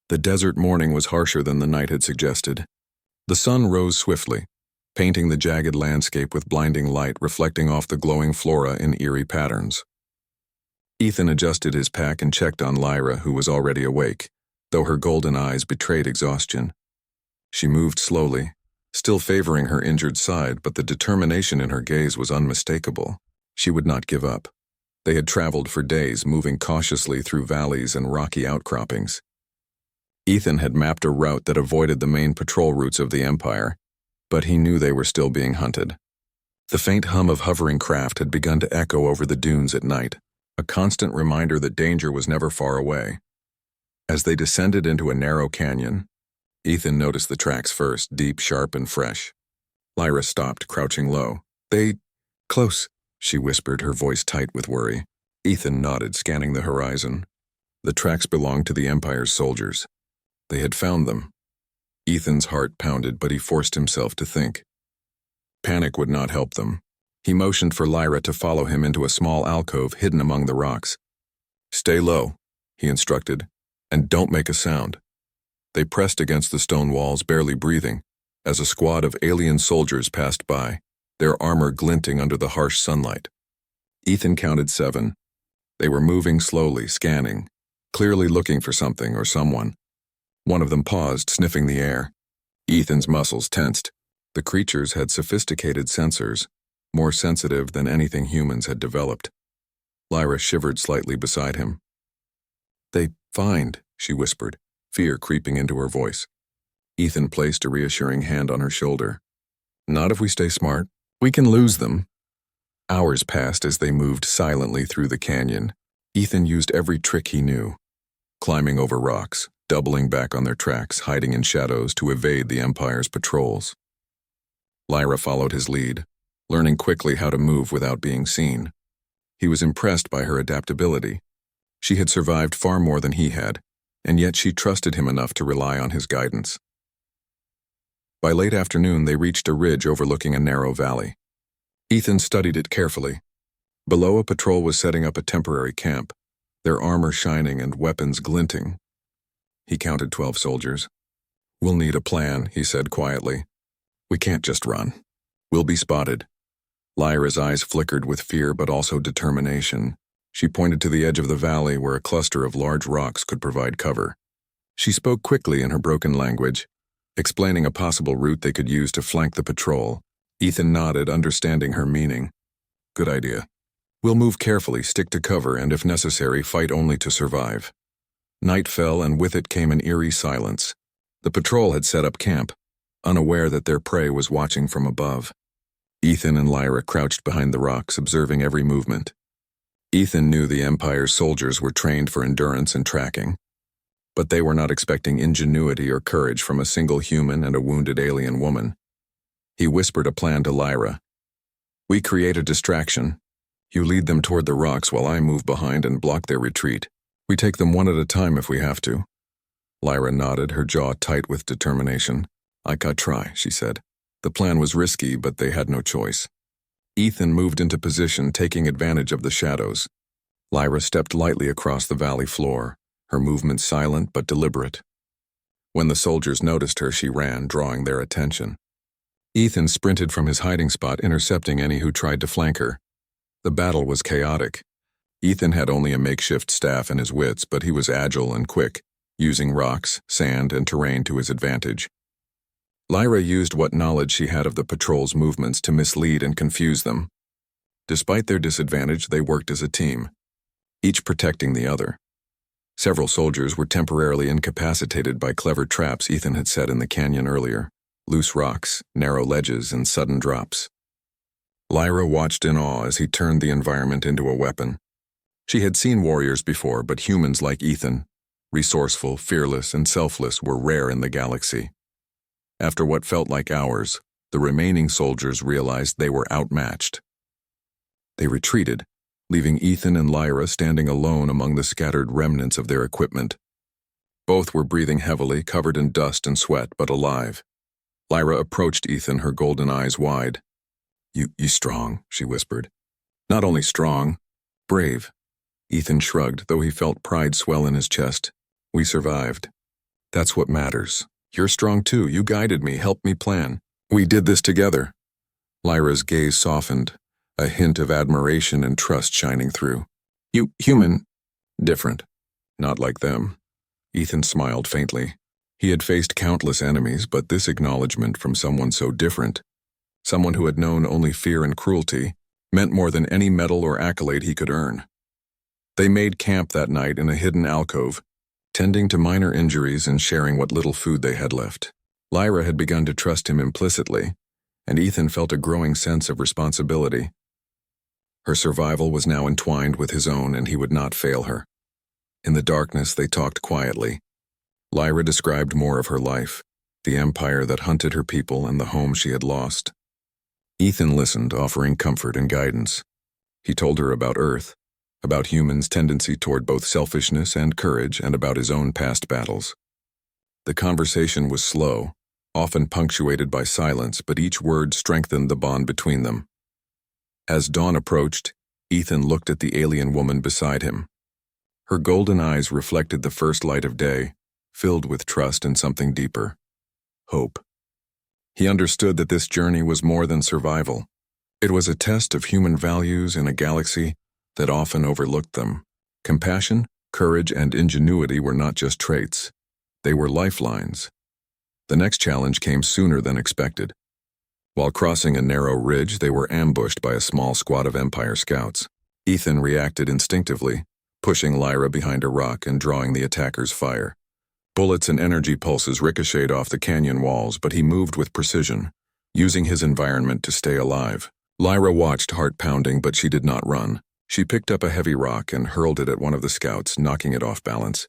The desert morning was harsher than the night had suggested. The sun rose swiftly, painting the jagged landscape with blinding light reflecting off the glowing flora in eerie patterns. Ethan adjusted his pack and checked on Lyra, who was already awake, though her golden eyes betrayed exhaustion. She moved slowly, still favoring her injured side, but the determination in her gaze was unmistakable. She would not give up. They had traveled for days, moving cautiously through valleys and rocky outcroppings. Ethan had mapped a route that avoided the main patrol routes of the Empire, but he knew they were still being hunted. The faint hum of hovering craft had begun to echo over the dunes at night, a constant reminder that danger was never far away. As they descended into a narrow canyon, Ethan noticed the tracks first, deep, sharp, and fresh. Lyra stopped, crouching low. Close, she whispered, her voice tight with worry. Ethan nodded, scanning the horizon. The tracks belonged to the Empire's soldiers. They had found them. Ethan's heart pounded, but he forced himself to think. Panic would not help them. He motioned for Lyra to follow him into a small alcove hidden among the rocks. "Stay low," he instructed, "and don't make a sound." They pressed against the stone walls, barely breathing, as a squad of alien soldiers passed by, their armor glinting under the harsh sunlight. Ethan counted 7. They were moving slowly, scanning, clearly looking for something or someone. One of them paused, sniffing the air. Ethan's muscles tensed. The creatures had sophisticated sensors, more sensitive than anything humans had developed. Lyra shivered slightly beside him. "They find," she whispered, fear creeping into her voice. Ethan placed a reassuring hand on her shoulder. "Not if we stay smart. We can lose them." Hours passed as they moved silently through the canyon. Ethan used every trick he knew, climbing over rocks, doubling back on their tracks, hiding in shadows to evade the Empire's patrols. Lyra followed his lead, learning quickly how to move without being seen. He was impressed by her adaptability. She had survived far more than he had, and yet she trusted him enough to rely on his guidance. By late afternoon, they reached a ridge overlooking a narrow valley. Ethan studied it carefully. Below, a patrol was setting up a temporary camp, their armor shining and weapons glinting. He counted 12 soldiers. "We'll need a plan," he said quietly. "We can't just run. We'll be spotted." Lyra's eyes flickered with fear but also determination. She pointed to the edge of the valley where a cluster of large rocks could provide cover. She spoke quickly in her broken language, explaining a possible route they could use to flank the patrol. Ethan nodded, understanding her meaning. "Good idea. We'll move carefully, stick to cover, and if necessary, fight only to survive." Night fell, and with it came an eerie silence. The patrol had set up camp, unaware that their prey was watching from above. Ethan and Lyra crouched behind the rocks, observing every movement. Ethan knew the Empire's soldiers were trained for endurance and tracking, but they were not expecting ingenuity or courage from a single human and a wounded alien woman. He whispered a plan to Lyra. "We create a distraction. You lead them toward the rocks while I move behind and block their retreat. We take them one at a time if we have to." Lyra nodded, her jaw tight with determination. "I could try," she said. The plan was risky, but they had no choice. Ethan moved into position, taking advantage of the shadows. Lyra stepped lightly across the valley floor, her movements silent but deliberate. When the soldiers noticed her, she ran, drawing their attention. Ethan sprinted from his hiding spot, intercepting any who tried to flank her. The battle was chaotic. Ethan had only a makeshift staff and his wits, but he was agile and quick, using rocks, sand, and terrain to his advantage. Lyra used what knowledge she had of the patrol's movements to mislead and confuse them. Despite their disadvantage, they worked as a team, each protecting the other. Several soldiers were temporarily incapacitated by clever traps Ethan had set in the canyon earlier: loose rocks, narrow ledges, and sudden drops. Lyra watched in awe as he turned the environment into a weapon. She had seen warriors before, but humans like Ethan, resourceful, fearless, and selfless, were rare in the galaxy. After what felt like hours, the remaining soldiers realized they were outmatched. They retreated, leaving Ethan and Lyra standing alone among the scattered remnants of their equipment. Both were breathing heavily, covered in dust and sweat, but alive. Lyra approached Ethan, her golden eyes wide. You strong," she whispered. "Not only strong, brave." Ethan shrugged, though he felt pride swell in his chest. "We survived." That's what matters. You're strong too. You guided me, helped me plan. We did this together. Lyra's gaze softened, a hint of admiration and trust shining through. You, human, different. Not like them. Ethan smiled faintly. He had faced countless enemies, but this acknowledgement from someone so different, someone who had known only fear and cruelty, meant more than any medal or accolade he could earn. They made camp that night in a hidden alcove, tending to minor injuries and sharing what little food they had left. Lyra had begun to trust him implicitly, and Ethan felt a growing sense of responsibility. Her survival was now entwined with his own, and he would not fail her. In the darkness, they talked quietly. Lyra described more of her life, the empire that hunted her people and the home she had lost. Ethan listened, offering comfort and guidance. He told her about Earth, about humans' tendency toward both selfishness and courage, and about his own past battles. The conversation was slow, often punctuated by silence, but each word strengthened the bond between them. As dawn approached, Ethan looked at the alien woman beside him. Her golden eyes reflected the first light of day, filled with trust and something deeper: hope. He understood that this journey was more than survival. It was a test of human values in a galaxy that often overlooked them. Compassion, courage, and ingenuity were not just traits. They were lifelines. The next challenge came sooner than expected. While crossing a narrow ridge, they were ambushed by a small squad of Empire scouts. Ethan reacted instinctively, pushing Lyra behind a rock and drawing the attackers' fire. Bullets and energy pulses ricocheted off the canyon walls, but he moved with precision, using his environment to stay alive. Lyra watched, heart pounding, but she did not run. She picked up a heavy rock and hurled it at one of the scouts, knocking it off balance.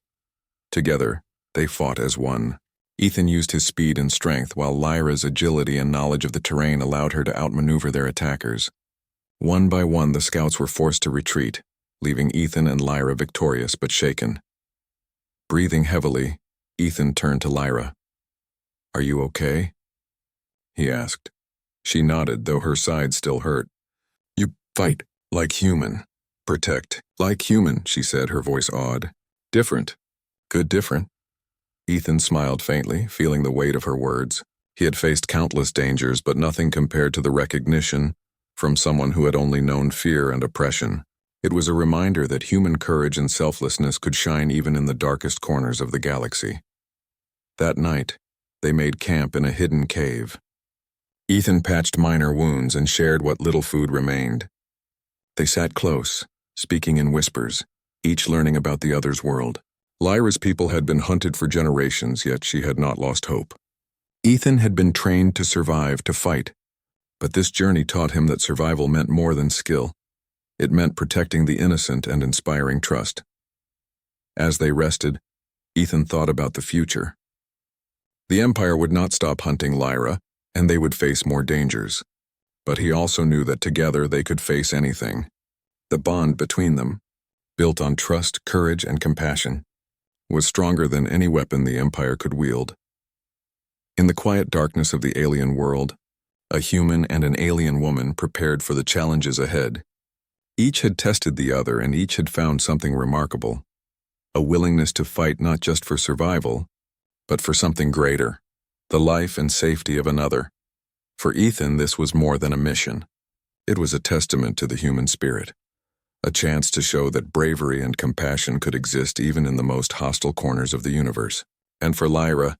Together, they fought as one. Ethan used his speed and strength, while Lyra's agility and knowledge of the terrain allowed her to outmaneuver their attackers. One by one, the scouts were forced to retreat, leaving Ethan and Lyra victorious but shaken. Breathing heavily, Ethan turned to Lyra. "Are you okay?" he asked. She nodded, though her side still hurt. "You fight like human. Protect like human," she said, her voice awed. "Different. Good different." Ethan smiled faintly, feeling the weight of her words. He had faced countless dangers, but nothing compared to the recognition from someone who had only known fear and oppression. It was a reminder that human courage and selflessness could shine even in the darkest corners of the galaxy. That night, they made camp in a hidden cave. Ethan patched minor wounds and shared what little food remained. They sat close, speaking in whispers, each learning about the other's world. Lyra's people had been hunted for generations, yet she had not lost hope. Ethan had been trained to survive, to fight, but this journey taught him that survival meant more than skill. It meant protecting the innocent and inspiring trust. As they rested, Ethan thought about the future. The Empire would not stop hunting Lyra, and they would face more dangers. But he also knew that together they could face anything. The bond between them, built on trust, courage, and compassion, was stronger than any weapon the Empire could wield. In the quiet darkness of the alien world, a human and an alien woman prepared for the challenges ahead. Each had tested the other, and each had found something remarkable: a willingness to fight not just for survival, but for something greater, the life and safety of another. For Ethan, this was more than a mission. It was a testament to the human spirit, a chance to show that bravery and compassion could exist even in the most hostile corners of the universe. And for Lyra,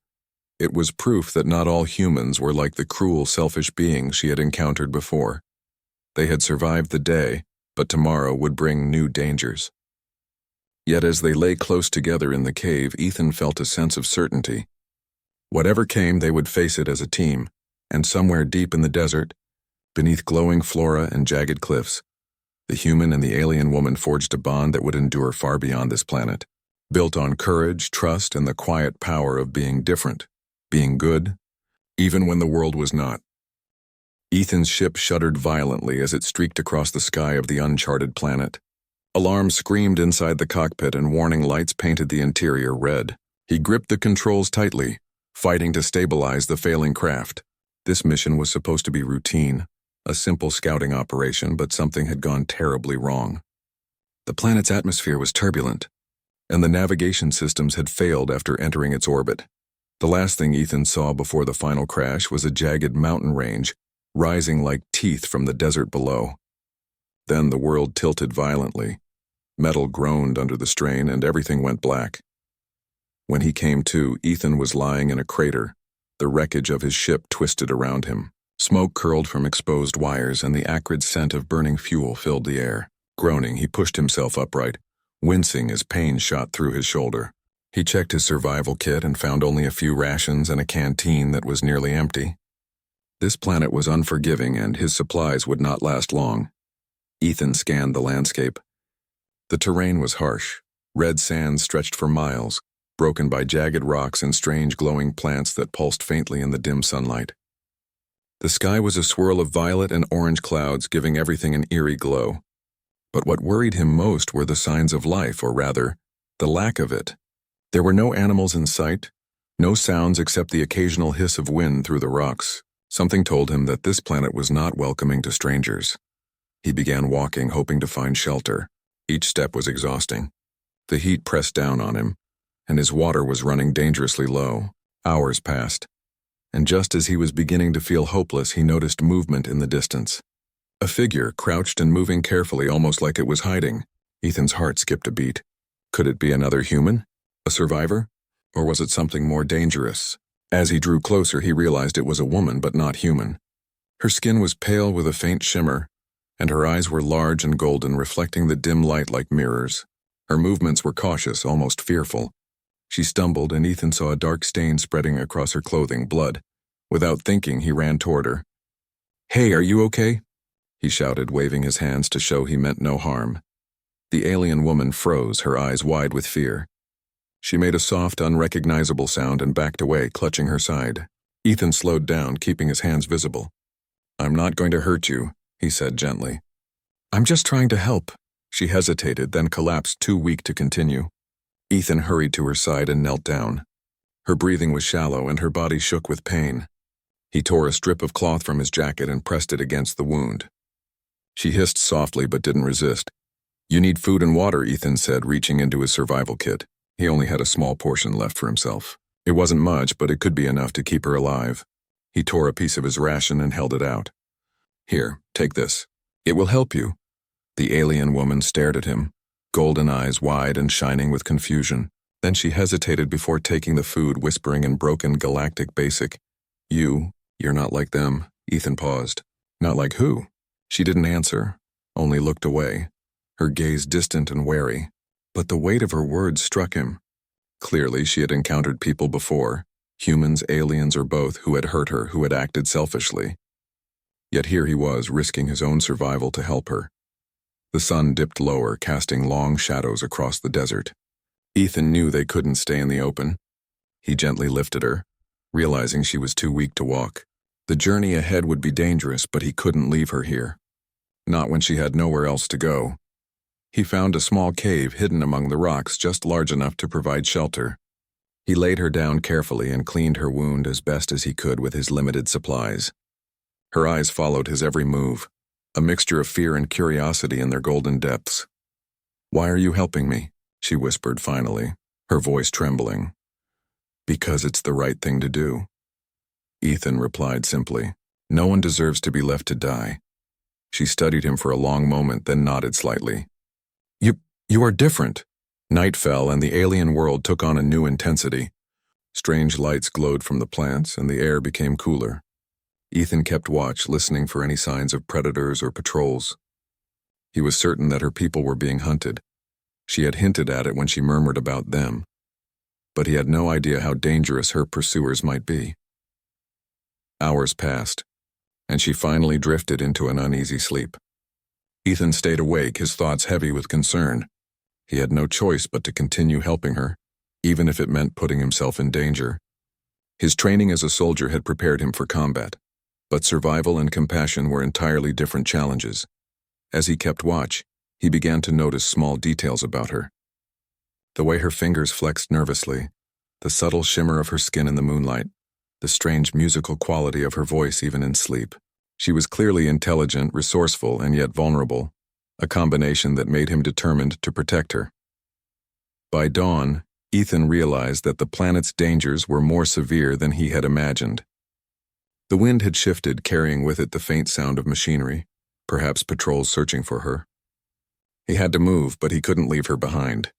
it was proof that not all humans were like the cruel, selfish beings she had encountered before. They had survived the day, but tomorrow would bring new dangers. Yet as they lay close together in the cave, Ethan felt a sense of certainty. Whatever came, they would face it as a team, and somewhere deep in the desert, beneath glowing flora and jagged cliffs, the human and the alien woman forged a bond that would endure far beyond this planet, built on courage, trust, and the quiet power of being different, being good, even when the world was not. Ethan's ship shuddered violently as it streaked across the sky of the uncharted planet. Alarms screamed inside the cockpit and warning lights painted the interior red. He gripped the controls tightly, fighting to stabilize the failing craft. This mission was supposed to be routine, a simple scouting operation, but something had gone terribly wrong. The planet's atmosphere was turbulent. and the navigation systems had failed after entering its orbit. The last thing Ethan saw before the final crash was a jagged mountain range, rising like teeth from the desert below. Then the world tilted violently. Metal groaned under the strain, and everything went black. When he came to, Ethan was lying in a crater, the wreckage of his ship twisted around him. Smoke curled from exposed wires, and the acrid scent of burning fuel filled the air. Groaning, he pushed himself upright, wincing as pain shot through his shoulder. He checked his survival kit and found only a few rations and a canteen that was nearly empty. This planet was unforgiving, and his supplies would not last long. Ethan scanned the landscape. The terrain was harsh. Red sand stretched for miles, broken by jagged rocks and strange glowing plants that pulsed faintly in the dim sunlight. The sky was a swirl of violet and orange clouds, giving everything an eerie glow. But what worried him most were the signs of life, or rather, the lack of it. There were no animals in sight, no sounds except the occasional hiss of wind through the rocks. Something told him that this planet was not welcoming to strangers. He began walking, hoping to find shelter. Each step was exhausting. The heat pressed down on him, and his water was running dangerously low. Hours passed, and just as he was beginning to feel hopeless, he noticed movement in the distance. A figure, crouched and moving carefully, almost like it was hiding. Ethan's heart skipped a beat. Could it be another human? A survivor? Or was it something more dangerous? As he drew closer, he realized it was a woman, but not human. Her skin was pale with a faint shimmer, and her eyes were large and golden, reflecting the dim light like mirrors. Her movements were cautious, almost fearful. She stumbled, and Ethan saw a dark stain spreading across her clothing, blood. Without thinking, he ran toward her. "Hey, are you okay?" he shouted, waving his hands to show he meant no harm. The alien woman froze, her eyes wide with fear. She made a soft, unrecognizable sound and backed away, clutching her side. Ethan slowed down, keeping his hands visible. "I'm not going to hurt you," he said gently. "I'm just trying to help." She hesitated, then collapsed, too weak to continue. Ethan hurried to her side and knelt down. Her breathing was shallow, and her body shook with pain. He tore a strip of cloth from his jacket and pressed it against the wound. She hissed softly but didn't resist. "You need food and water," Ethan said, reaching into his survival kit. He only had a small portion left for himself. It wasn't much, but it could be enough to keep her alive. He tore a piece of his ration and held it out. "Here, take this. It will help you." The alien woman stared at him, golden eyes wide and shining with confusion. Then she hesitated before taking the food, whispering in broken galactic basic. You're not like them." Ethan paused. "Not like who?" She didn't answer, only looked away, her gaze distant and wary. But the weight of her words struck him. Clearly, she had encountered people before, humans, aliens, or both, who had hurt her, who had acted selfishly. Yet here he was, risking his own survival to help her. The sun dipped lower, casting long shadows across the desert. Ethan knew they couldn't stay in the open. He gently lifted her, realizing she was too weak to walk. The journey ahead would be dangerous, but he couldn't leave her here. Not when she had nowhere else to go. He found a small cave hidden among the rocks, just large enough to provide shelter. He laid her down carefully and cleaned her wound as best as he could with his limited supplies. Her eyes followed his every move, a mixture of fear and curiosity in their golden depths. "Why are you helping me?" she whispered finally, her voice trembling. "Because it's the right thing to do." Ethan replied simply, "No one deserves to be left to die." She studied him for a long moment, then nodded slightly. You are different." Night fell, and the alien world took on a new intensity. Strange lights glowed from the plants, and the air became cooler. Ethan kept watch, listening for any signs of predators or patrols. He was certain that her people were being hunted. She had hinted at it when she murmured about them. But he had no idea how dangerous her pursuers might be. Hours passed, and she finally drifted into an uneasy sleep. Ethan stayed awake, his thoughts heavy with concern. He had no choice but to continue helping her, even if it meant putting himself in danger. His training as a soldier had prepared him for combat, but survival and compassion were entirely different challenges. As he kept watch, he began to notice small details about her. The way her fingers flexed nervously, the subtle shimmer of her skin in the moonlight, the strange musical quality of her voice even in sleep. She was clearly intelligent, resourceful, and yet vulnerable, a combination that made him determined to protect her. By dawn, Ethan realized that the planet's dangers were more severe than he had imagined. The wind had shifted, carrying with it the faint sound of machinery, perhaps patrols searching for her. He had to move, but he couldn't leave her behind.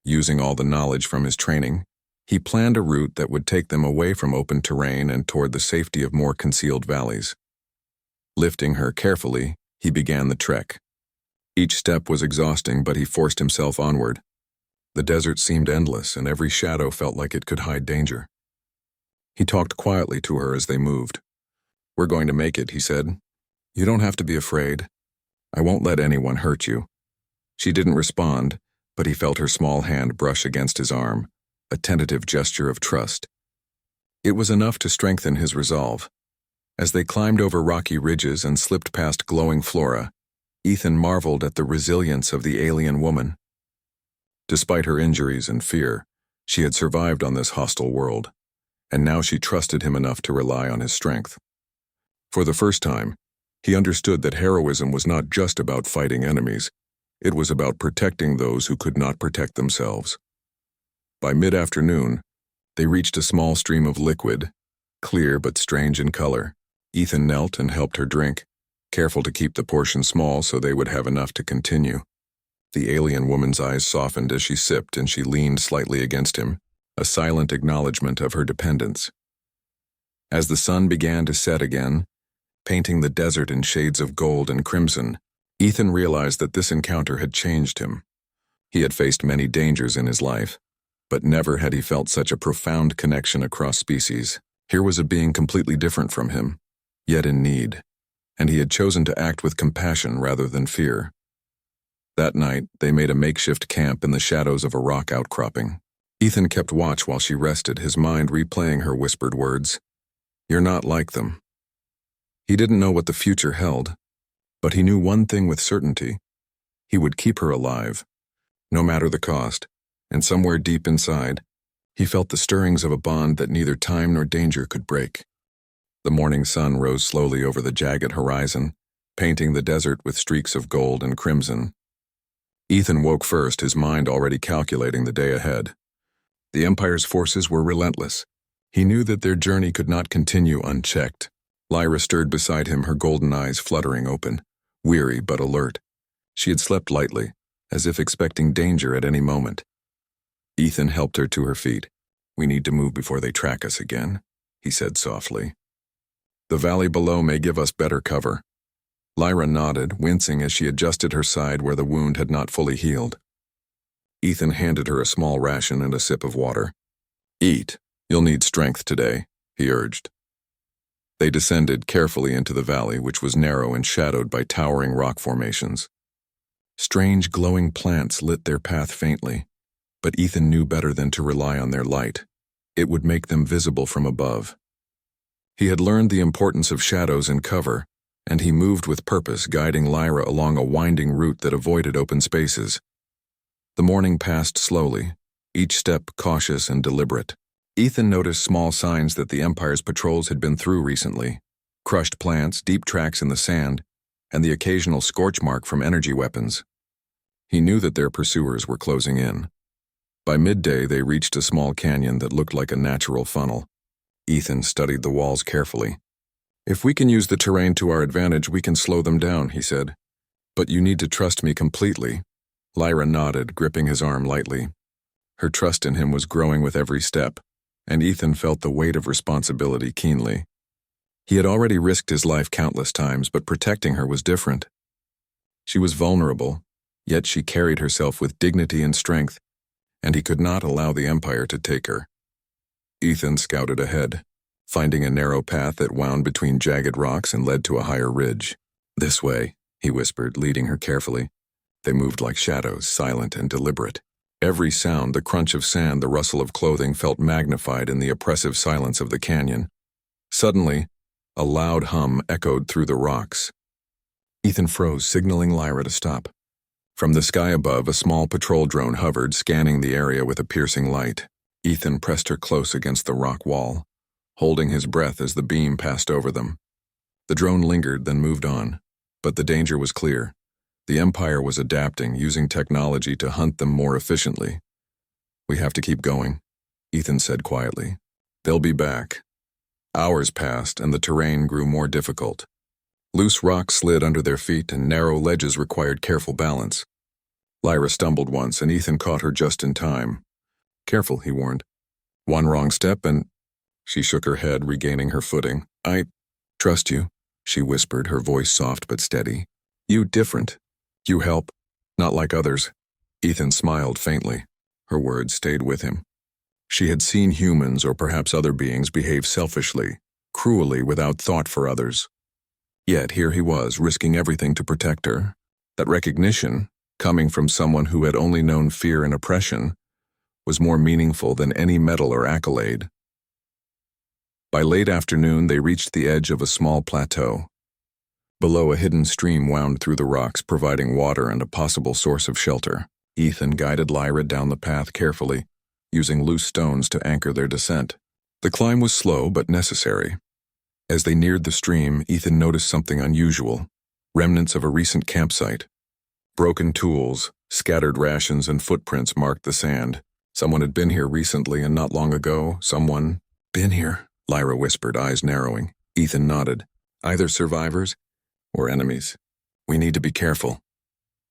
Using all the knowledge from his training, he planned a route that would take them away from open terrain and toward the safety of more concealed valleys. Lifting her carefully, he began the trek. Each step was exhausting, but he forced himself onward. The desert seemed endless, and every shadow felt like it could hide danger. He talked quietly to her as they moved. "We're going to make it," he said. "You don't have to be afraid. I won't let anyone hurt you." She didn't respond, but he felt her small hand brush against his arm, a tentative gesture of trust. It was enough to strengthen his resolve. As they climbed over rocky ridges and slipped past glowing flora, Ethan marveled at the resilience of the alien woman. Despite her injuries and fear, she had survived on this hostile world, and now she trusted him enough to rely on his strength. For the first time, he understood that heroism was not just about fighting enemies. It was about protecting those who could not protect themselves. By mid-afternoon, they reached a small stream of liquid, clear but strange in color. Ethan knelt and helped her drink, careful to keep the portion small so they would have enough to continue. The alien woman's eyes softened as she sipped, and she leaned slightly against him, a silent acknowledgement of her dependence. As the sun began to set again, painting the desert in shades of gold and crimson, Ethan realized that this encounter had changed him. He had faced many dangers in his life, but never had he felt such a profound connection across species. Here was a being completely different from him, yet in need, and he had chosen to act with compassion rather than fear. That night, they made a makeshift camp in the shadows of a rock outcropping. Ethan kept watch while she rested, his mind replaying her whispered words. "You're not like them." He didn't know what the future held, but he knew one thing with certainty. He would keep her alive, no matter the cost, and somewhere deep inside, he felt the stirrings of a bond that neither time nor danger could break. The morning sun rose slowly over the jagged horizon, painting the desert with streaks of gold and crimson. Ethan woke first, his mind already calculating the day ahead. The Empire's forces were relentless. He knew that their journey could not continue unchecked. Lyra stirred beside him, her golden eyes fluttering open, weary but alert. She had slept lightly, as if expecting danger at any moment. Ethan helped her to her feet. "We need to move before they track us again," he said softly. "The valley below may give us better cover." Lyra nodded, wincing as she adjusted her side where the wound had not fully healed. Ethan handed her a small ration and a sip of water. "Eat. You'll need strength today," he urged. They descended carefully into the valley, which was narrow and shadowed by towering rock formations. Strange glowing plants lit their path faintly, but Ethan knew better than to rely on their light. It would make them visible from above. He had learned the importance of shadows and cover, and he moved with purpose, guiding Lyra along a winding route that avoided open spaces. The morning passed slowly, each step cautious and deliberate. Ethan noticed small signs that the Empire's patrols had been through recently: crushed plants, deep tracks in the sand, and the occasional scorch mark from energy weapons. He knew that their pursuers were closing in. By midday, they reached a small canyon that looked like a natural funnel. Ethan studied the walls carefully. "If we can use the terrain to our advantage, we can slow them down," he said. "But you need to trust me completely." Lyra nodded, gripping his arm lightly. Her trust in him was growing with every step, and Ethan felt the weight of responsibility keenly. He had already risked his life countless times, but protecting her was different. She was vulnerable, yet she carried herself with dignity and strength, and he could not allow the Empire to take her. Ethan scouted ahead, finding a narrow path that wound between jagged rocks and led to a higher ridge. "This way," he whispered, leading her carefully. They moved like shadows, silent and deliberate. Every sound, the crunch of sand, the rustle of clothing, felt magnified in the oppressive silence of the canyon. Suddenly, a loud hum echoed through the rocks. Ethan froze, signaling Lyra to stop. From the sky above, a small patrol drone hovered, scanning the area with a piercing light. Ethan pressed her close against the rock wall, holding his breath as the beam passed over them. The drone lingered, then moved on, but the danger was clear. The Empire was adapting, using technology to hunt them more efficiently. We have to keep going, Ethan said quietly. They'll be back. Hours passed and the terrain grew more difficult. Loose rocks slid under their feet and narrow ledges required careful balance. Lyra stumbled once and Ethan caught her just in time. Careful, he warned. One wrong step and… She shook her head, regaining her footing. I trust you, she whispered, her voice soft but steady. You different. You help, not like others. Ethan smiled faintly. Her words stayed with him. She had seen humans or perhaps other beings behave selfishly, cruelly without thought for others. Yet here he was, risking everything to protect her. That recognition, coming from someone who had only known fear and oppression, was more meaningful than any medal or accolade. By late afternoon, they reached the edge of a small plateau. Below, a hidden stream wound through the rocks, providing water and a possible source of shelter. Ethan guided Lyra down the path carefully, using loose stones to anchor their descent. The climb was slow but necessary. As they neared the stream, Ethan noticed something unusual: remnants of a recent campsite. Broken tools, scattered rations, and footprints marked the sand. Someone had been here recently and not long ago. Someone… Been here, Lyra whispered, eyes narrowing. Ethan nodded. Either survivors or enemies. We need to be careful.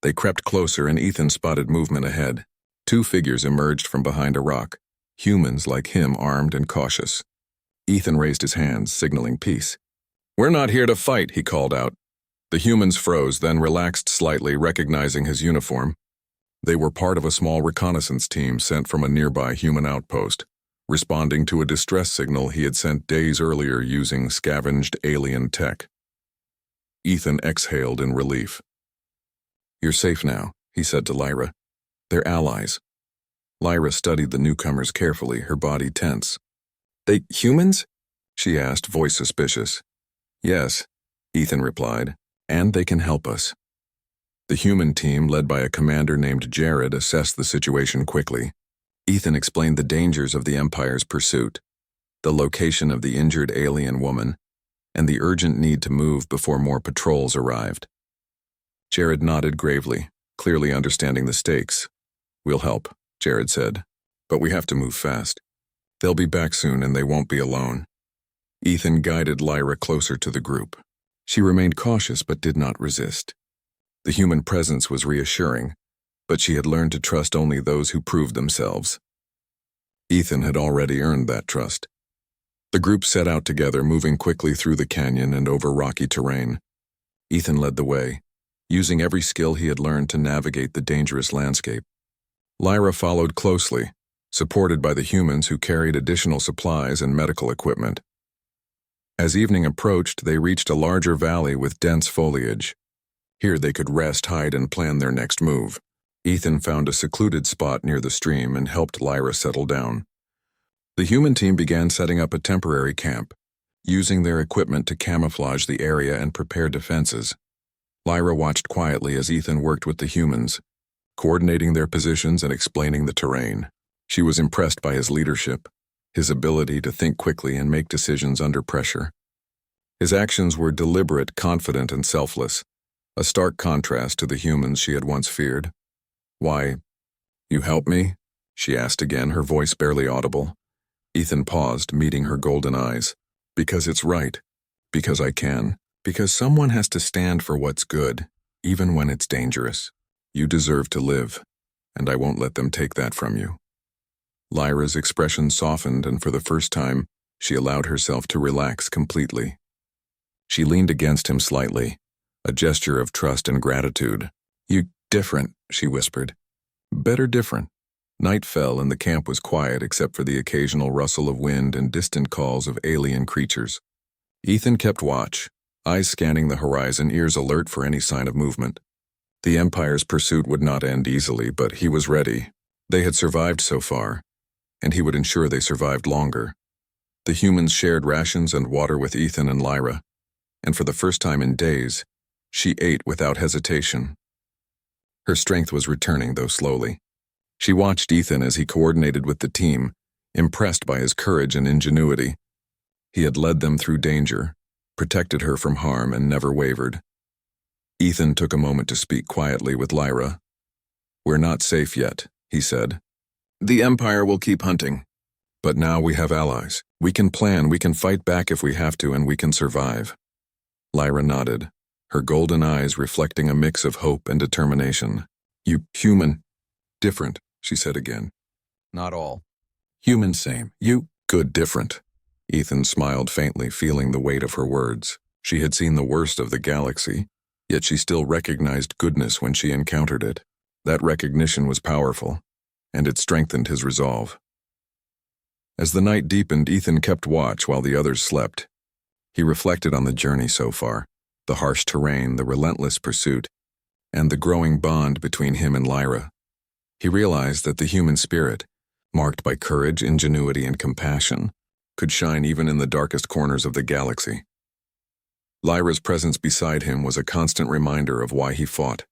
They crept closer and Ethan spotted movement ahead. Two figures emerged from behind a rock, humans like him, armed and cautious. Ethan raised his hands, signaling peace. We're not here to fight, he called out. The humans froze, then relaxed slightly, recognizing his uniform. They were part of a small reconnaissance team sent from a nearby human outpost, responding to a distress signal he had sent days earlier using scavenged alien tech. Ethan exhaled in relief. You're safe now, he said to Lyra. They're allies. Lyra studied the newcomers carefully, her body tense. They humans? She asked, voice suspicious. Yes, Ethan replied, and they can help us. The human team, led by a commander named Jared, assessed the situation quickly. Ethan explained the dangers of the Empire's pursuit, the location of the injured alien woman, and the urgent need to move before more patrols arrived. Jared nodded gravely, clearly understanding the stakes. We'll help, Jared said, but we have to move fast. They'll be back soon and they won't be alone. Ethan guided Lyra closer to the group. She remained cautious but did not resist. The human presence was reassuring, but she had learned to trust only those who proved themselves. Ethan had already earned that trust. The group set out together, moving quickly through the canyon and over rocky terrain. Ethan led the way, using every skill he had learned to navigate the dangerous landscape. Lyra followed closely, supported by the humans who carried additional supplies and medical equipment. As evening approached, they reached a larger valley with dense foliage. Here they could rest, hide, and plan their next move. Ethan found a secluded spot near the stream and helped Lyra settle down. The human team began setting up a temporary camp, using their equipment to camouflage the area and prepare defenses. Lyra watched quietly as Ethan worked with the humans, coordinating their positions and explaining the terrain. She was impressed by his leadership, his ability to think quickly and make decisions under pressure. His actions were deliberate, confident, and selfless, a stark contrast to the humans she had once feared. Why, you help me? She asked again, her voice barely audible. Ethan paused, meeting her golden eyes. Because it's right. Because I can. Because someone has to stand for what's good, even when it's dangerous. You deserve to live, and I won't let them take that from you. Lyra's expression softened, and for the first time, she allowed herself to relax completely. She leaned against him slightly, a gesture of trust and gratitude. You different, she whispered. Better different. Night fell and the camp was quiet except for the occasional rustle of wind and distant calls of alien creatures. Ethan kept watch, eyes scanning the horizon, ears alert for any sign of movement. The Empire's pursuit would not end easily, but he was ready. They had survived so far, and he would ensure they survived longer. The humans shared rations and water with Ethan and Lyra, and for the first time in days, she ate without hesitation. Her strength was returning, though slowly. She watched Ethan as he coordinated with the team, impressed by his courage and ingenuity. He had led them through danger, protected her from harm, and never wavered. Ethan took a moment to speak quietly with Lyra. We're not safe yet, he said. The Empire will keep hunting. But now we have allies. We can plan, we can fight back if we have to, and we can survive. Lyra nodded, her golden eyes reflecting a mix of hope and determination. You, human. Different, she said again. Not all. Human same. You, good different. Ethan smiled faintly, feeling the weight of her words. She had seen the worst of the galaxy, yet she still recognized goodness when she encountered it. That recognition was powerful, and it strengthened his resolve. As the night deepened, Ethan kept watch while the others slept. He reflected on the journey so far, the harsh terrain, the relentless pursuit, and the growing bond between him and Lyra. He realized that the human spirit, marked by courage, ingenuity, and compassion, could shine even in the darkest corners of the galaxy. Lyra's presence beside him was a constant reminder of why he fought.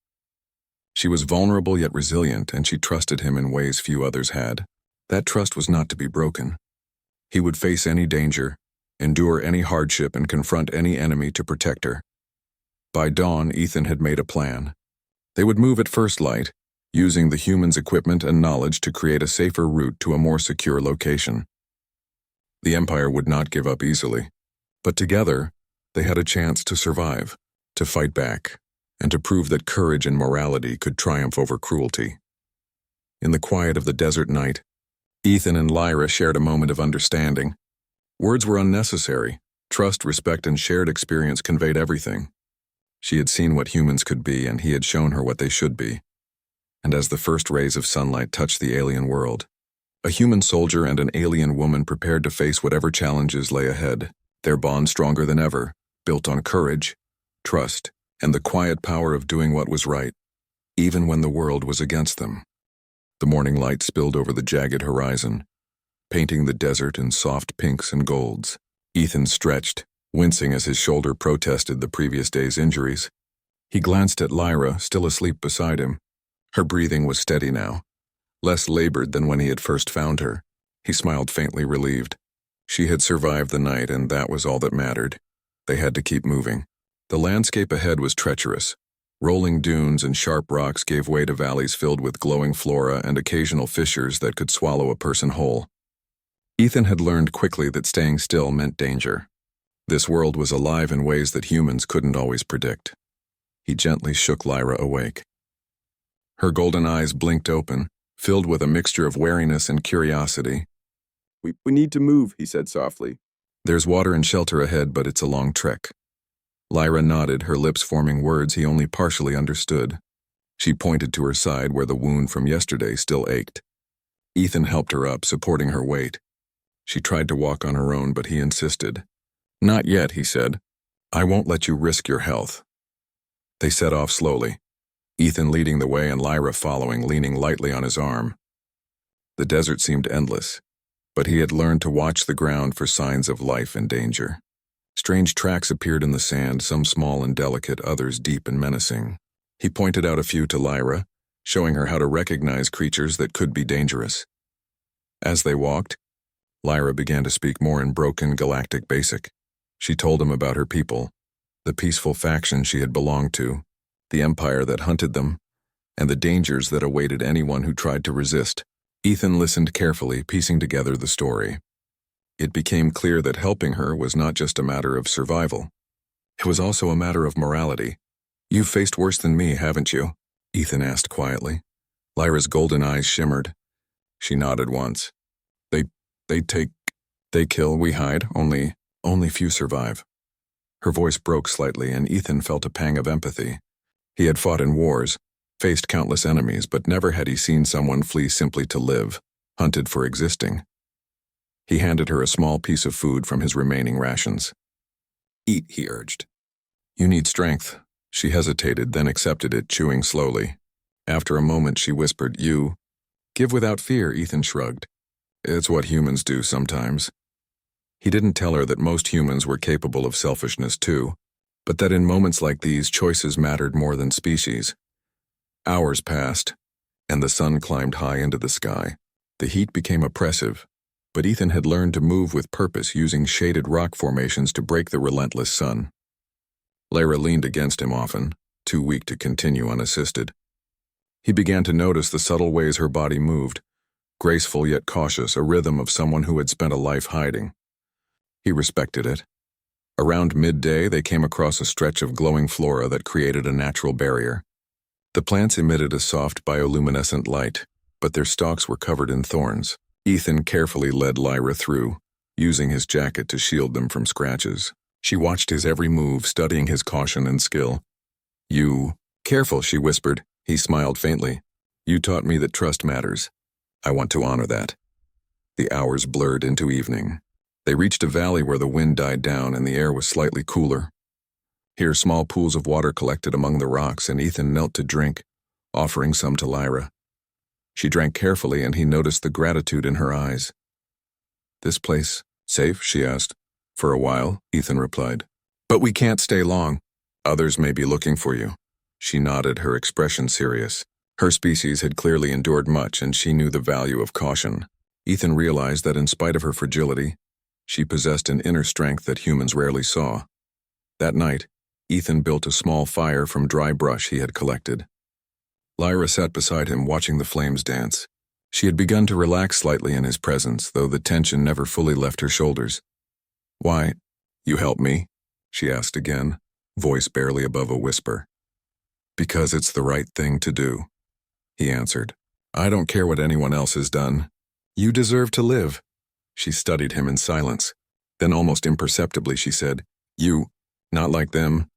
She was vulnerable yet resilient, and she trusted him in ways few others had. That trust was not to be broken. He would face any danger, endure any hardship, and confront any enemy to protect her. By dawn, Ethan had made a plan. They would move at first light, using the humans' equipment and knowledge to create a safer route to a more secure location. The Empire would not give up easily, but together, they had a chance to survive, to fight back, and to prove that courage and morality could triumph over cruelty. In the quiet of the desert night, Ethan and Lyra shared a moment of understanding. Words were unnecessary. Trust, respect, and shared experience conveyed everything. She had seen what humans could be, and he had shown her what they should be. And as the first rays of sunlight touched the alien world, a human soldier and an alien woman prepared to face whatever challenges lay ahead, their bond stronger than ever, built on courage, trust, and the quiet power of doing what was right, even when the world was against them. The morning light spilled over the jagged horizon, painting the desert in soft pinks and golds. Ethan stretched, wincing as his shoulder protested the previous day's injuries. He glanced at Lyra, still asleep beside him. Her breathing was steady now, less labored than when he had first found her. He smiled faintly, relieved. She had survived the night, and that was all that mattered. They had to keep moving. The landscape ahead was treacherous. Rolling dunes and sharp rocks gave way to valleys filled with glowing flora and occasional fissures that could swallow a person whole. Ethan had learned quickly that staying still meant danger. This world was alive in ways that humans couldn't always predict. He gently shook Lyra awake. Her golden eyes blinked open, filled with a mixture of wariness and curiosity. We need to move, he said softly. There's water and shelter ahead, but it's a long trek. Lyra nodded, her lips forming words he only partially understood. She pointed to her side where the wound from yesterday still ached. Ethan helped her up, supporting her weight. She tried to walk on her own, but he insisted. Not yet, he said. I won't let you risk your health. They set off slowly, Ethan leading the way and Lyra following, leaning lightly on his arm. The desert seemed endless, but he had learned to watch the ground for signs of life and danger. Strange tracks appeared in the sand, some small and delicate, others deep and menacing. He pointed out a few to Lyra, showing her how to recognize creatures that could be dangerous. As they walked, Lyra began to speak more in broken galactic basic. She told him about her people, the peaceful faction she had belonged to, the empire that hunted them, and the dangers that awaited anyone who tried to resist. Ethan listened carefully, piecing together the story. It became clear that helping her was not just a matter of survival. It was also a matter of morality. You've faced worse than me, haven't you? Ethan asked quietly. Lyra's golden eyes shimmered. She nodded once. They kill, we hide, only few survive. Her voice broke slightly, and Ethan felt a pang of empathy. He had fought in wars, faced countless enemies, but never had he seen someone flee simply to live, hunted for existing. He handed her a small piece of food from his remaining rations. Eat, he urged. You need strength. She hesitated, then accepted it, chewing slowly. After a moment, she whispered, You. Give without fear, Ethan shrugged. It's what humans do sometimes. He didn't tell her that most humans were capable of selfishness too, but that in moments like these, choices mattered more than species. Hours passed, and the sun climbed high into the sky. The heat became oppressive, but Ethan had learned to move with purpose, using shaded rock formations to break the relentless sun. Lyra leaned against him often, too weak to continue unassisted. He began to notice the subtle ways her body moved, graceful yet cautious, a rhythm of someone who had spent a life hiding. He respected it. Around midday, they came across a stretch of glowing flora that created a natural barrier. The plants emitted a soft bioluminescent light, but their stalks were covered in thorns. Ethan carefully led Lyra through, using his jacket to shield them from scratches. She watched his every move, studying his caution and skill. "You..." "Careful," she whispered. He smiled faintly. "You taught me that trust matters. I want to honor that." The hours blurred into evening. They reached a valley where the wind died down and the air was slightly cooler. Here, small pools of water collected among the rocks, and Ethan knelt to drink, offering some to Lyra. She drank carefully, and he noticed the gratitude in her eyes. "This place safe?" she asked. "For a while," Ethan replied. "But we can't stay long. Others may be looking for you." She nodded, her expression serious. Her species had clearly endured much, and she knew the value of caution. Ethan realized that in spite of her fragility, she possessed an inner strength that humans rarely saw. That night, Ethan built a small fire from dry brush he had collected. Lyra sat beside him, watching the flames dance. She had begun to relax slightly in his presence, though the tension never fully left her shoulders. "Why, you help me?" she asked again, voice barely above a whisper. "Because it's the right thing to do," he answered. "I don't care what anyone else has done. You deserve to live." She studied him in silence. Then almost imperceptibly she said, "You, not like them."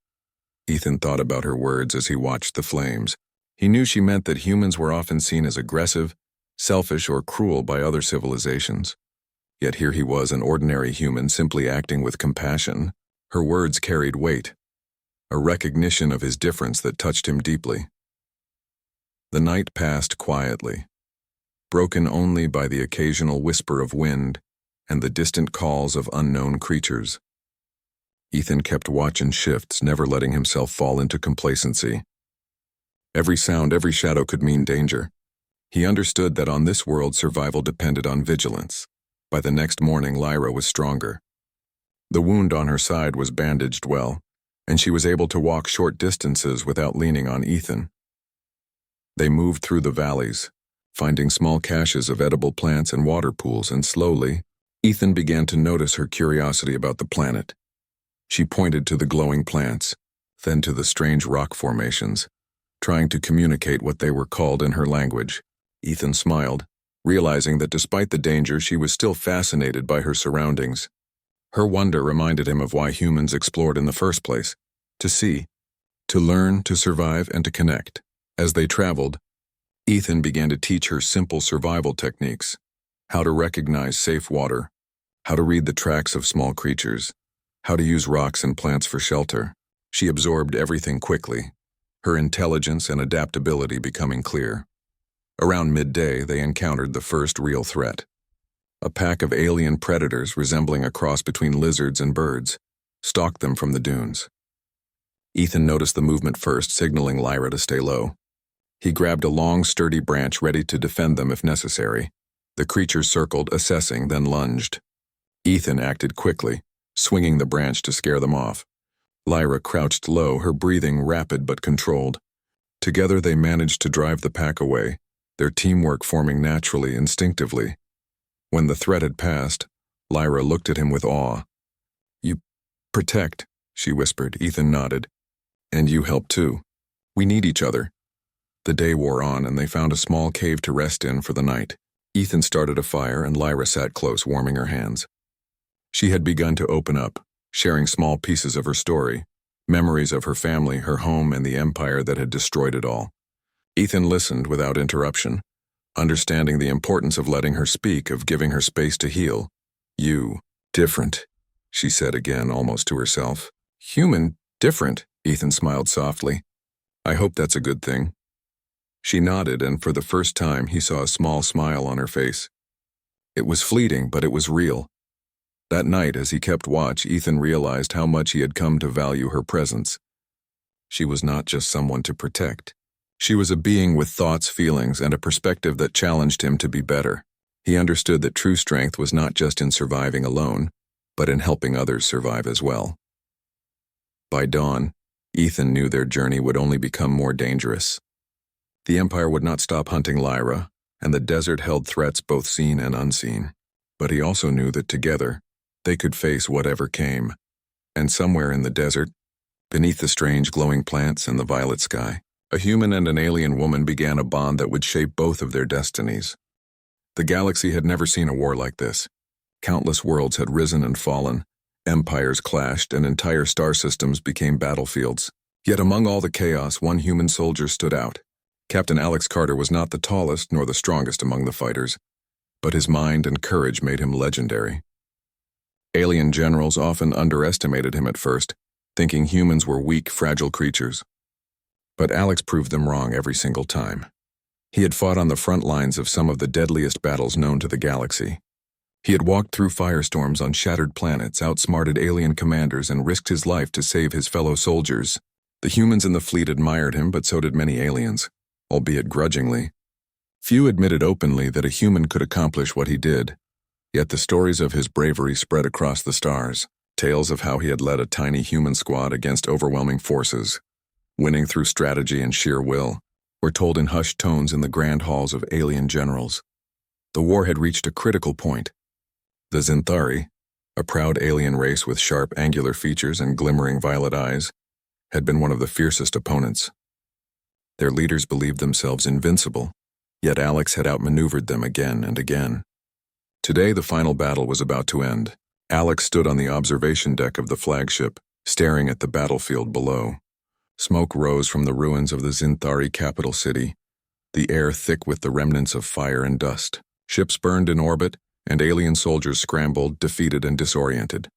Ethan thought about her words as he watched the flames. He knew she meant that humans were often seen as aggressive, selfish, or cruel by other civilizations. Yet here he was, an ordinary human, simply acting with compassion. Her words carried weight, a recognition of his difference that touched him deeply. The night passed quietly, broken only by the occasional whisper of wind and the distant calls of unknown creatures. Ethan kept watch and shifts, never letting himself fall into complacency. Every sound, every shadow could mean danger. He understood that on this world survival depended on vigilance. By the next morning, Lyra was stronger. The wound on her side was bandaged well, and she was able to walk short distances without leaning on Ethan. They moved through the valleys, finding small caches of edible plants and water pools, and slowly, Ethan began to notice her curiosity about the planet. She pointed to the glowing plants, then to the strange rock formations, trying to communicate what they were called in her language. Ethan smiled, realizing that despite the danger, she was still fascinated by her surroundings. Her wonder reminded him of why humans explored in the first place: to see, to learn, to survive, and to connect. As they traveled, Ethan began to teach her simple survival techniques: how to recognize safe water, how to read the tracks of small creatures, how to use rocks and plants for shelter. She absorbed everything quickly, her intelligence and adaptability becoming clear. Around midday, they encountered the first real threat. A pack of alien predators resembling a cross between lizards and birds stalked them from the dunes. Ethan noticed the movement first, signaling Lyra to stay low. He grabbed a long, sturdy branch, ready to defend them if necessary. The creatures circled, assessing, then lunged. Ethan acted quickly, swinging the branch to scare them off. Lyra crouched low, her breathing rapid but controlled. Together they managed to drive the pack away, their teamwork forming naturally, instinctively. When the threat had passed, Lyra looked at him with awe. "You protect," she whispered. Ethan nodded. "And you help too. We need each other." The day wore on, and they found a small cave to rest in for the night. Ethan started a fire, and Lyra sat close, warming her hands. She had begun to open up, sharing small pieces of her story, memories of her family, her home, and the empire that had destroyed it all. Ethan listened without interruption, understanding the importance of letting her speak, of giving her space to heal. "You, different," she said again, almost to herself. "Human, different," Ethan smiled softly. "I hope that's a good thing." She nodded, and for the first time he saw a small smile on her face. It was fleeting, but it was real. That night, as he kept watch, Ethan realized how much he had come to value her presence. She was not just someone to protect. She was a being with thoughts, feelings, and a perspective that challenged him to be better. He understood that true strength was not just in surviving alone, but in helping others survive as well. By dawn, Ethan knew their journey would only become more dangerous. The Empire would not stop hunting Lyra, and the desert held threats both seen and unseen. But he also knew that together, they could face whatever came. And somewhere in the desert, beneath the strange glowing plants and the violet sky, a human and an alien woman began a bond that would shape both of their destinies. The galaxy had never seen a war like this. Countless worlds had risen and fallen, empires clashed, and entire star systems became battlefields. Yet among all the chaos, one human soldier stood out. Captain Alex Carter was not the tallest nor the strongest among the fighters, but his mind and courage made him legendary. Alien generals often underestimated him at first, thinking humans were weak, fragile creatures. But Alex proved them wrong every single time. He had fought on the front lines of some of the deadliest battles known to the galaxy. He had walked through firestorms on shattered planets, outsmarted alien commanders, and risked his life to save his fellow soldiers. The humans in the fleet admired him, but so did many aliens, albeit grudgingly. Few admitted openly that a human could accomplish what he did, yet the stories of his bravery spread across the stars, tales of how he had led a tiny human squad against overwhelming forces, winning through strategy and sheer will, were told in hushed tones in the grand halls of alien generals. The war had reached a critical point. The Zinthari, a proud alien race with sharp, angular features and glimmering violet eyes, had been one of the fiercest opponents. Their leaders believed themselves invincible, yet Alex had outmaneuvered them again and again. Today, the final battle was about to end. Alex stood on the observation deck of the flagship, staring at the battlefield below. Smoke rose from the ruins of the Zinthari capital city, the air thick with the remnants of fire and dust. Ships burned in orbit, and alien soldiers scrambled, defeated and disoriented.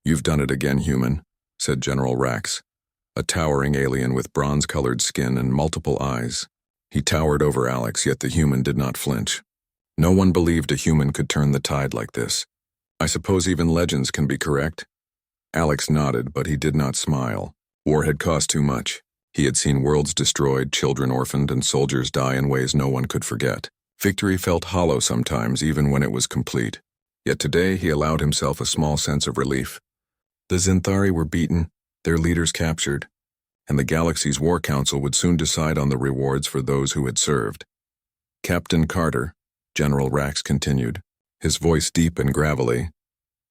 "You've done it again, human," said General Rax, a towering alien with bronze-colored skin and multiple eyes. He towered over Alex, yet the human did not flinch. No one believed a human could turn the tide like this. "I suppose even legends can be correct?" Alex nodded, but he did not smile. War had cost too much. He had seen worlds destroyed, children orphaned, and soldiers die in ways no one could forget. Victory felt hollow sometimes, even when it was complete. Yet today he allowed himself a small sense of relief. The Zinthari were beaten, their leaders captured, and the galaxy's war council would soon decide on the rewards for those who had served. "Captain Carter," General Rax continued, his voice deep and gravelly,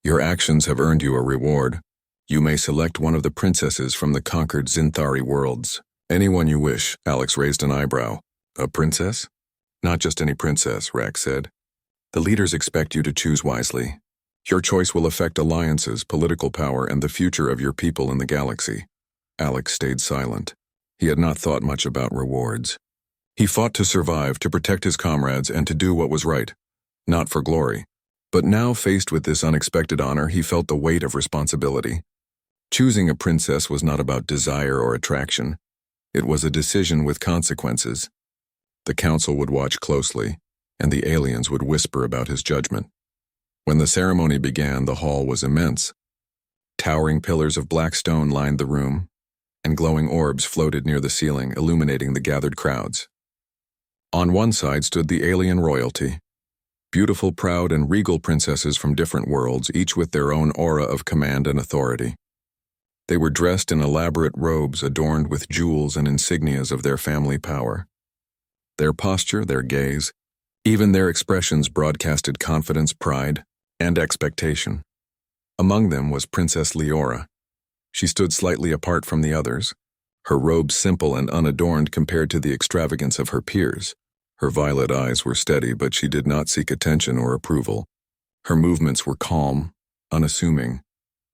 "your actions have earned you a reward. You may select one of the princesses from the conquered Zinthari worlds." "Anyone you wish," Alex raised an eyebrow. "A princess?" "Not just any princess," Rax said. "The leaders expect you to choose wisely. Your choice will affect alliances, political power, and the future of your people in the galaxy." Alex stayed silent. He had not thought much about rewards. He fought to survive, to protect his comrades, and to do what was right, not for glory. But now, faced with this unexpected honor, he felt the weight of responsibility. Choosing a princess was not about desire or attraction. It was a decision with consequences. The council would watch closely, and the aliens would whisper about his judgment. When the ceremony began, the hall was immense. Towering pillars of black stone lined the room, and glowing orbs floated near the ceiling, illuminating the gathered crowds. On one side stood the alien royalty, beautiful, proud, and regal princesses from different worlds, each with their own aura of command and authority. They were dressed in elaborate robes adorned with jewels and insignias of their family power. Their posture, their gaze, even their expressions broadcasted confidence, pride, and expectation. Among them was Princess Leora. She stood slightly apart from the others, her robe simple and unadorned compared to the extravagance of her peers. Her violet eyes were steady, but she did not seek attention or approval. Her movements were calm, unassuming,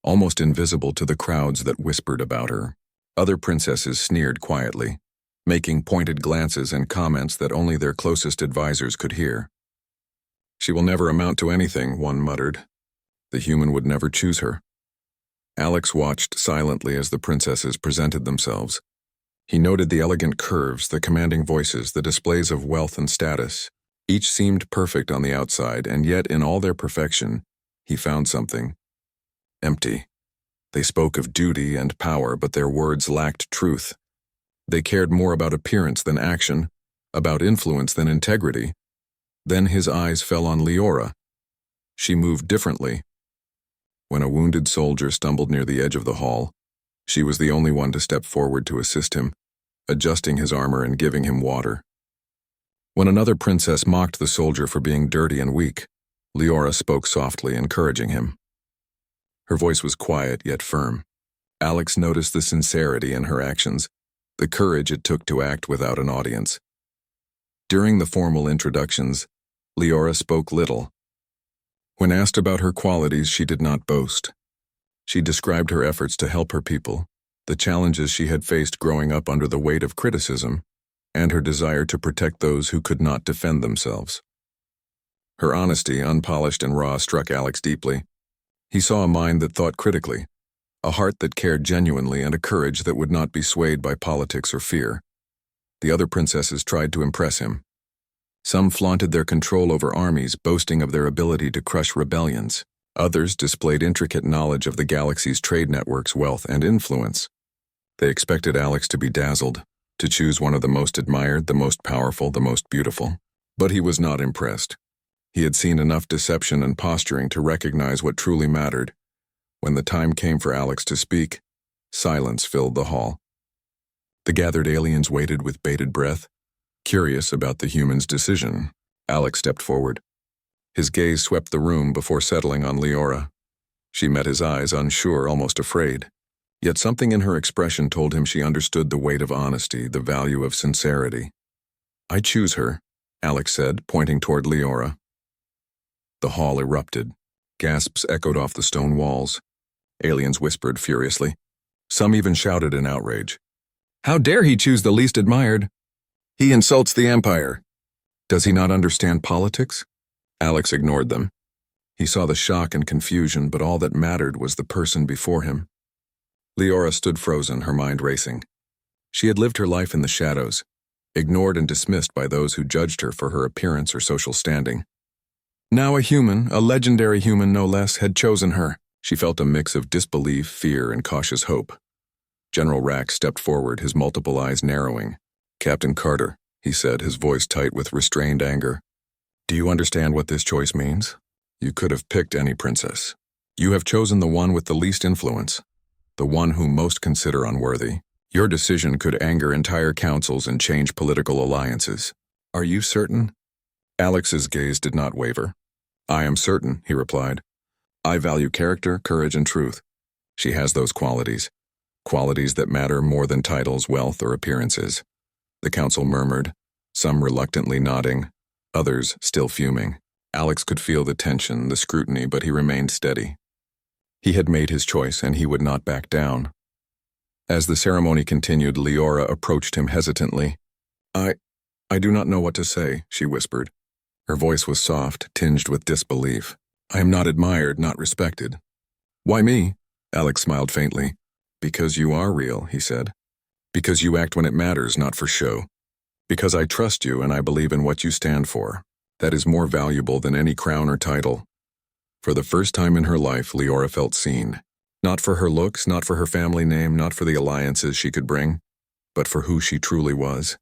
almost invisible to the crowds that whispered about her. Other princesses sneered quietly, making pointed glances and comments that only their closest advisors could hear. "She will never amount to anything," one muttered. "The human would never choose her." Alex watched silently as the princesses presented themselves. He noted the elegant curves, the commanding voices, the displays of wealth and status. Each seemed perfect on the outside, and yet in all their perfection, he found something empty. They spoke of duty and power, but their words lacked truth. They cared more about appearance than action, about influence than integrity. Then his eyes fell on Leora. She moved differently. When a wounded soldier stumbled near the edge of the hall, she was the only one to step forward to assist him, adjusting his armor and giving him water. When another princess mocked the soldier for being dirty and weak, Leora spoke softly, encouraging him. Her voice was quiet yet firm. Alex noticed the sincerity in her actions, the courage it took to act without an audience. During the formal introductions, Leora spoke little. When asked about her qualities, she did not boast. She described her efforts to help her people, the challenges she had faced growing up under the weight of criticism, and her desire to protect those who could not defend themselves. Her honesty, unpolished and raw, struck Alex deeply. He saw a mind that thought critically, a heart that cared genuinely, and a courage that would not be swayed by politics or fear. The other princesses tried to impress him. Some flaunted their control over armies, boasting of their ability to crush rebellions. Others displayed intricate knowledge of the galaxy's trade networks, wealth, and influence. They expected Alex to be dazzled, to choose one of the most admired, the most powerful, the most beautiful. But he was not impressed. He had seen enough deception and posturing to recognize what truly mattered. When the time came for Alex to speak, silence filled the hall. The gathered aliens waited with bated breath, curious about the human's decision. Alex stepped forward. His gaze swept the room before settling on Leora. She met his eyes, unsure, almost afraid. Yet something in her expression told him she understood the weight of honesty, the value of sincerity. "I choose her," Alex said, pointing toward Leora. The hall erupted. Gasps echoed off the stone walls. Aliens whispered furiously. Some even shouted in outrage. "How dare he choose the least admired? He insults the Empire. Does he not understand politics?" Alex ignored them. He saw the shock and confusion, but all that mattered was the person before him. Leora stood frozen, her mind racing. She had lived her life in the shadows, ignored and dismissed by those who judged her for her appearance or social standing. Now a human, a legendary human no less, had chosen her. She felt a mix of disbelief, fear, and cautious hope. General Rack stepped forward, his multiple eyes narrowing. "Captain Carter," he said, his voice tight with restrained anger. "Do you understand what this choice means? You could have picked any princess. You have chosen the one with the least influence, the one whom most consider unworthy. Your decision could anger entire councils and change political alliances. Are you certain?" Alex's gaze did not waver. "I am certain," he replied. "I value character, courage, and truth. She has those qualities that matter more than titles, wealth, or appearances." The council murmured, some reluctantly nodding, others still fuming. Alex could feel the tension, the scrutiny, but he remained steady. He had made his choice, and he would not back down. As the ceremony continued, Leora approached him hesitantly. I do not know what to say," she whispered. Her voice was soft, tinged with disbelief. "I am not admired, not respected." "Why me?" Alex smiled faintly. "Because you are real," he said. "Because you act when it matters, not for show. Because I trust you and I believe in what you stand for. That is more valuable than any crown or title." For the first time in her life, Leora felt seen. Not for her looks, not for her family name, not for the alliances she could bring, but for who she truly was.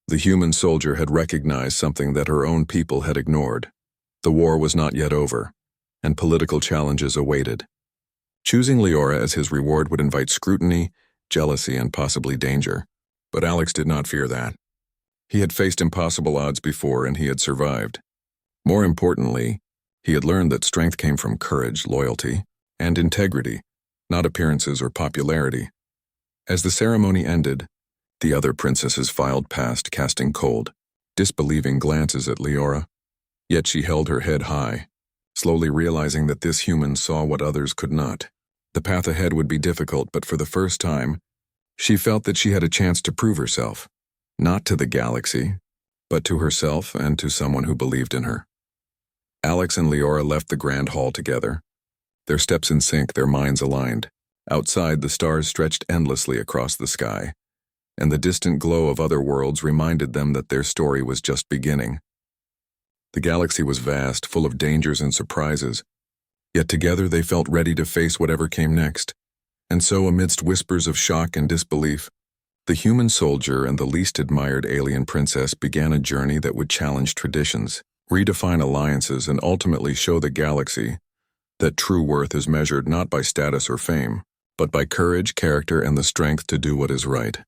The human soldier had recognized something that her own people had ignored. The war was not yet over, and political challenges awaited. Choosing Leora as his reward would invite scrutiny, jealousy, and possibly danger. But Alex did not fear that. He had faced impossible odds before, and he had survived. More importantly, he had learned that strength came from courage, loyalty, and integrity, not appearances or popularity. As the ceremony ended, the other princesses filed past, casting cold, disbelieving glances at Leora. Yet she held her head high, slowly realizing that this human saw what others could not. The path ahead would be difficult, but for the first time, she felt that she had a chance to prove herself, not to the galaxy, but to herself and to someone who believed in her. Alex and Leora left the grand hall together, their steps in sync, their minds aligned. Outside, the stars stretched endlessly across the sky, and the distant glow of other worlds reminded them that their story was just beginning. The galaxy was vast, full of dangers and surprises, yet together they felt ready to face whatever came next. And so, amidst whispers of shock and disbelief, the human soldier and the least admired alien princess began a journey that would challenge traditions, redefine alliances, and ultimately show the galaxy that true worth is measured not by status or fame, but by courage, character, and the strength to do what is right.